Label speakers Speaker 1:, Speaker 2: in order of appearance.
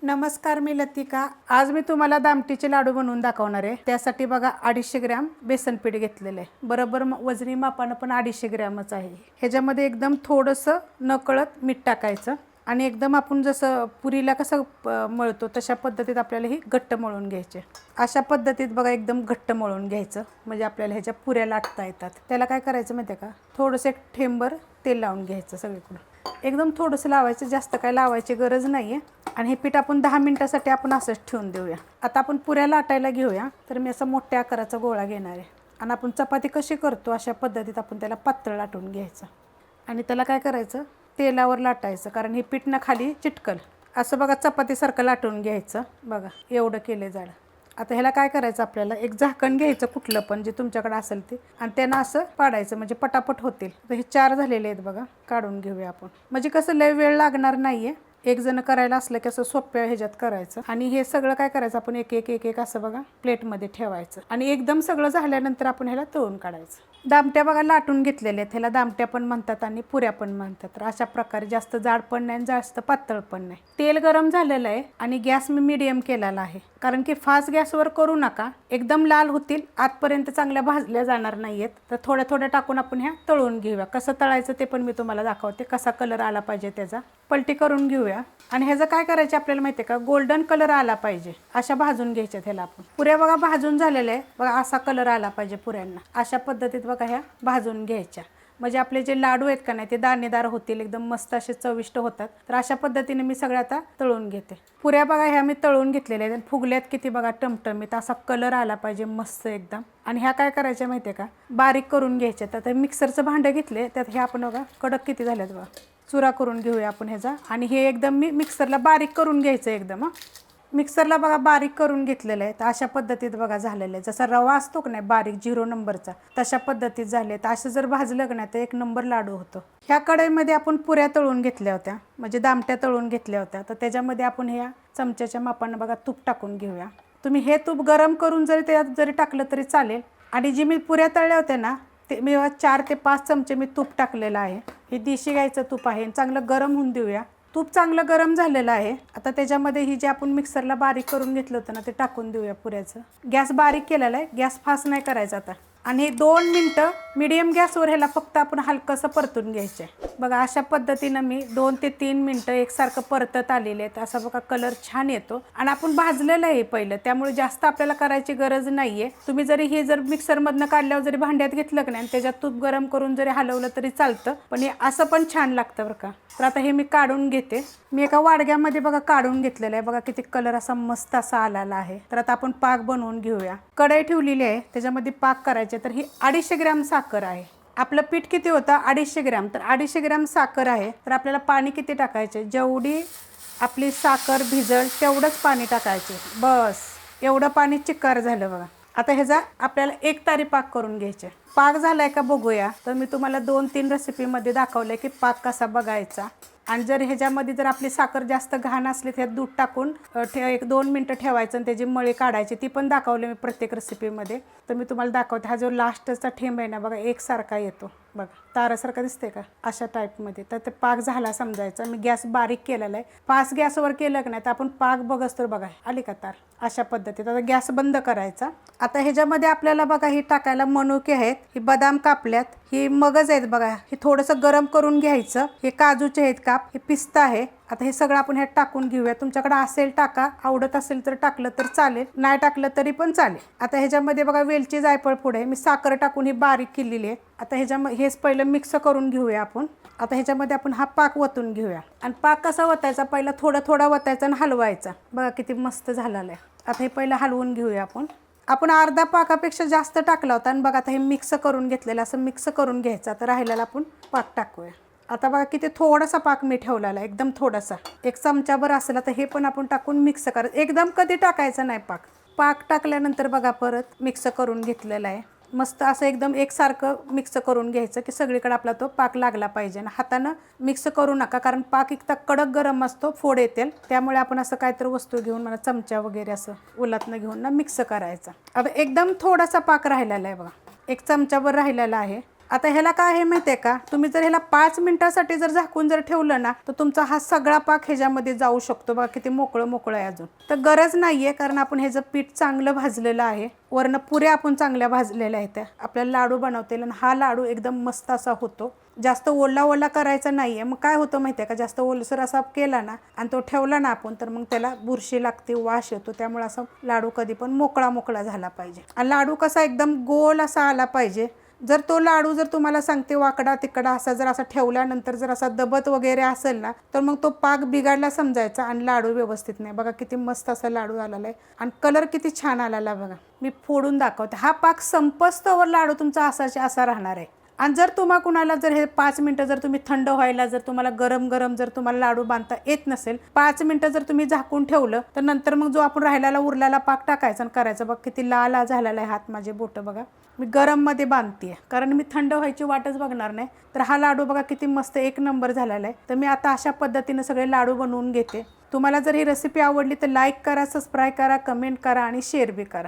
Speaker 1: नमस्कार, मी लतिका। आज मी तुम्हाला दामटीचे लाडू बनवून दाखवणार आहे। त्यासाठी बघा 250 ग्रॅम बेसन पीठ घेतलेले आहे। बरोबर वजनी मापाने पण 250 ग्रॅमच आहे। ह्याच्यामध्ये एकदम थोडंसं नकळत मीठ टाकायचं आणि एकदम आपण जसं पुरीला कसं मळतो तशा पद्धतीत आपल्याला ही घट्ट मळून घ्यायचे। अशा पद्धतीत बघा एकदम घट्ट मळून घ्यायचं, म्हणजे आपल्याला ह्याच्या पुऱ्या लाटता येतात। त्याला काय करायचं माहिती आहे का, थोडंसं एक ठेंबर तेल लावून घ्यायचं सगळीकडे। एकदम थोडंसं लावायचं, जास्त काय लावायची गरज नाही आहे। आणि हे पीठ आपण 10 मिनिटासाठी आपण असंच ठेवून देऊया। आता आपण पुऱ्या लाटायला घेऊया। तर मी असं मोठ्या आकाराचा गोळा घेणार आहे आणि आपण चपाती कशी करतो अशा पद्धतीत आपण त्याला पातळ लाटून घ्यायचं आणि त्याला काय करायचं, तेलावर लाटायचं, कारण हे पीठ ना खाली चिटकल। असं बघा चपातीसारखं लाटून घ्यायचं। बघा एवढं केले जाड। आता ह्याला काय करायचं, आपल्याला एक झाकण घ्यायचं कुठलं पण जे तुमच्याकडे असेल ते, आणि त्यांना असं पाडायचं म्हणजे पटापट होतील। तर हे 4 झालेले आहेत बघा, काढून घेऊया आपण। म्हणजे कसं लय वेळ लागणार नाहीये, एक जण करायला असलं की असं सोप्या ह्याच्यात करायचं। आणि हे सगळं काय करायचं, आपण एक एक एक एक असं बघा प्लेटमध्ये ठेवायचं आणि एकदम सगळं झाल्यानंतर आपण ह्याला तळून काढायचं। दामट्या बघा लाटून घेतलेले आहेत, ह्याला दामट्या पण म्हणतात आणि पुऱ्या पण म्हणतात। तर अशा प्रकारे जास्त जाड पण नाही जास्त पातळ पण नाही। तेल गरम झालेलं आहे आणि गॅस मी मीडियम केलेला आहे, कारण की फास्ट गॅसवर करू नका, एकदम लाल होतील, आतपर्यंत चांगल्या भाजल्या जाणार नाहीयेत। तर थोड्या थोड्या टाकून आपण ह्या तळून घेऊया। कसं तळायचं ते पण मी तुम्हाला दाखवते, कसा कलर आला पाहिजे त्याचा। पलटी करून घेऊया आणि ह्याचं काय करायचं आपल्याला माहिती आहे का, गोल्डन कलर आला पाहिजे अशा भाजून घ्यायच्यात ह्याला आपण। पुऱ्या बघा भाजून झालेल्या आहे बघा, असा कलर आला पाहिजे पुऱ्यांना। अशा पद्धतीत बघा ह्या भाजून घ्यायच्या, म्हणजे आपले जे लाडू आहेत का नाही ते दाणेदार होतील, एकदम मस्त असे चविष्ट होतात। तर अशा पद्धतीने मी सगळं आता तळून घेते। पुऱ्या बघा ह्या मी तळून घेतलेल्या आहेत, फुगल्यात किती बघा टमटमीत, असा कलर आला पाहिजे मस्त एकदम। आणि ह्या काय करायच्या माहिती आहे का, बारीक करून घ्यायच्या। आता मिक्सरचं भांडं घेतले, त्यात हे आपण बघा कडक किती झाल्यात बघा, चुरा करून घेऊया आपण ह्याचा। आणि हे एकदम मी मिक्सरला बारीक करून घ्यायचं एकदम। मिक्सरला बघा बारीक करून घेतलेलं आहे। तर अशा पद्धतीत बघा झालेलं आहे, जसा रवा असतो की नाही बारीक 0 नंबरचा तशा पद्धतीत झाले। तर असं जर भाजलं की नाही तर 1 नंबर लाडू होतो। ह्या कढईमध्ये आपण पुऱ्या तळून घेतल्या होत्या, म्हणजे दामट्या तळून घेतल्या होत्या। तर त्याच्यामध्ये आपण ह्या चमच्याच्या मापानं बघा तूप टाकून घेऊया। तुम्ही हे तूप गरम करून जरी त्यात जरी टाकलं तरी चालेल। आणि जी मी पुऱ्या तळल्या होत्या ना, ते मी 4 ते 5 चमचे मी तूप टाकलेलं आहे। हे देशी गाईचं तूप आहे, चांगलं गरम होऊन देऊया। तूप चांगलं गरम झालेलं आहे। आता त्याच्यामध्ये ही जे आपण मिक्सरला बारीक करून घेतलं होतं ना ते टाकून देऊया पुऱ्याचं। गॅस बारीक केलेला आहे, गॅस फास्ट नाही करायचा आता। आणि 2 मिनटं मीडियम गॅसवर ह्याला फक्त आपण हलकंसं परतून घ्यायचं आहे। बघा अशा पद्धतीनं मी 2 ते 3 मिनटं एकसारखं परतत आलेले आहेत। असा बघा कलर छान येतो आणि आपण भाजलेलं आहे पहिलं, त्यामुळे जास्त आपल्याला करायची गरज नाहीये। तुम्ही जरी हे जर मिक्सरमधनं काढल्यावर जरी भांड्यात घेतलं की नाही, त्याच्यात तूप गरम करून जरी हलवलं तरी चालतं, पण हे असं पण छान लागतं बरं का। तर आता हे मी काढून घेते। मी एका वाडग्यामध्ये बघा काढून घेतलेलं आहे, बघा किती कलर असा मस्त असा आलेला आहे। तर आता आपण पाक बनवून घेऊया। कढई ठेवलेली आहे, त्याच्यामध्ये पाक करायचे। तर ही 250 ग्रॅम साखर आहे। आपलं पीठ किती होतं 250 ग्रॅम, तर 250 ग्रॅम साखर आहे। तर आपल्याला पाणी किती टाकायचे, जेवढी आपली साखर भिजल तेवढंच पाणी टाकायचे, बस एवढं पाणी चिक्कार झालं बघा। आता ह्याचा आपल्याला 1 तारी पाक करून घ्यायचे। पाक झालाय का बघूया। तर मी तुम्हाला 2-3 रेसिपीमध्ये दाखवलंय की पाक कसा बघायचा। आणि जर ह्याच्यामध्ये जर आपली साखर जास्त घाण असली त्यात दूध टाकून 1-2 मिनटं ठेवायचं आणि त्याची मळी काढायची, ती पण दाखवले मी प्रत्येक रेसिपीमध्ये। तर मी तुम्हाला दाखवते, हा जो लास्टचा ठेंब आहे ना बघा एकसारखा येतो बघा, तारासारखा दिसते का अशा टाईपमध्ये। तर ते पाक झाला समजायचा। मी गॅस बारीक केलेला आहे, फास्ट गॅसवर केलं की नाही तर आपण पाक बघस तर बघा आली का तार, अशा पद्धतीत। आता गॅस बंद करायचा। आता ह्याच्यामध्ये आपल्याला बघा ही टाकायला मनुके आहेत, ही बदाम कापल्यात, ही मगज आहेत बघा, हे थोडंसं गरम करून घ्यायचं। हे काजूचे आहेत काप, हे पिस्ता आहे। आता हे सगळं आपण ह्यात टाकून घेऊया। तुमच्याकडे असेल टाका, आवडत असेल तर टाकलं तर चालेल, नाही टाकलं तरी पण चालेल। आता ह्याच्यामध्ये बघा वेलची जायफळ पूड आहे, मी साखर टाकून ही बारीक केलेली आहे। आता ह्याच्यामध्ये हेच पहिलं मिक्स करून घेऊया आपण। आता ह्याच्यामध्ये आपण हा पाक वतून घेऊया। आणि पाक कसा वतायचा, पहिला थोडा थोडा वतायचा आणि हलवायचा। बघा किती मस्त झालेला आहे। आता हे पहिलं हलवून घेऊया आपण। आपण अर्धा पाकापेक्षा जास्त टाकला होता आणि बघा आता हे मिक्स करून घेतलेलं, असं मिक्स करून घ्यायचं। आता राहिलेला आपण पाक टाकूया। आता बघा किती थोडासा पाक मी ठेवलेला आहे, एकदम थोडासा, 1 चमचाभर असेल। तर हे पण आपण टाकून मिक्स करायचं, एकदम कधी टाकायचं नाही पाक। पाक टाकल्यानंतर बघा परत मिक्स करून घेतलेला आहे, मस्त असं एकदम एकसारखं मिक्स करून घ्यायचं की सगळीकडे आपला तो पाक लागला पाहिजे। आणि हातानं मिक्स करू नका, कारण पाक इतका कडक गरम असतो, फोड येतील। त्यामुळे आपण असं काहीतरी वस्तू घेऊन मला चमचा वगैरे असं उलातनं घेऊन ना मिक्स करायचा। आता एकदम थोडासा पाक राहिलेला आहे बघा, 1 चमचाभर राहिलेला आहे। आता ह्याला काय आहे माहिती आहे का, तुम्ही जर ह्याला 5 मिनिटासाठी जर झाकून जर ठेवलं ना तर तुमचा हा सगळा पाक ह्याच्यामध्ये जाऊ शकतो बघा, किती मोकळं मोकळं आहे अजून. तर गरज नाहीये, कारण आपण ह्याचं पीठ चांगलं भाजलेलं आहे, वरनं पुऱ्या आपण चांगल्या भाजलेल्या आहेत त्या. आपल्याला लाडू बनवतेला हा लाडू एकदम मस्त असा होतो. जास्त ओला ओला करायचा नाहीये, मग काय होतं माहिती आहे का, जास्त ओलसर असा केला ना आणि तो ठेवला ना आपण तर मग त्याला बुरशी लागते, वास येतो. त्यामुळे असं लाडू कधी पण मोकळा मोकळा झाला पाहिजे आणि लाडू कसा एकदम गोल असा आला पाहिजे. जर तो लाडू जर तुम्हाला सांगते वाकडा तिकडा असा जर असा ठेवल्यानंतर जर असा दबत वगैरे असेल ना तर मग तो पाक बिघडला समजायचा आणि लाडू व्यवस्थित नाही. बघा किती मस्त असा लाडू आलेला आहे आणि कलर किती छान आलेला बघा. मी फोडून दाखवते. हा पाक संपस्तवर लाडू तुमचा असा राहणार आहे. आणि जर तुम्हाला कुणाला जर हे 5 मिनिटं जर तुम्ही थंड व्हायला जर तुम्हाला गरम गरम जर तुम्हाला लाडू बांधता येत नसेल, 5 मिनिटं जर तुम्ही झाकून ठेवलं तर नंतर मग जो आपण राहिलेला उरलेला पाक टाकायचा आणि करायचं. बघ किती लाल झालेला आहे हात, माझे बोटं बघा. मी गरममध्ये बांधते कारण मी थंड व्हायची वाटच बघणार नाही. तर हा लाडू बघा किती मस्त एक नंबर झालेला आहे. तर मी आता अशा पद्धतीने सगळे लाडू बनवून घेते. तुम्हाला जर ही रेसिपी आवडली तर लाईक करा, सबस्क्राईब करा, कमेंट करा आणि शेअर बी करा.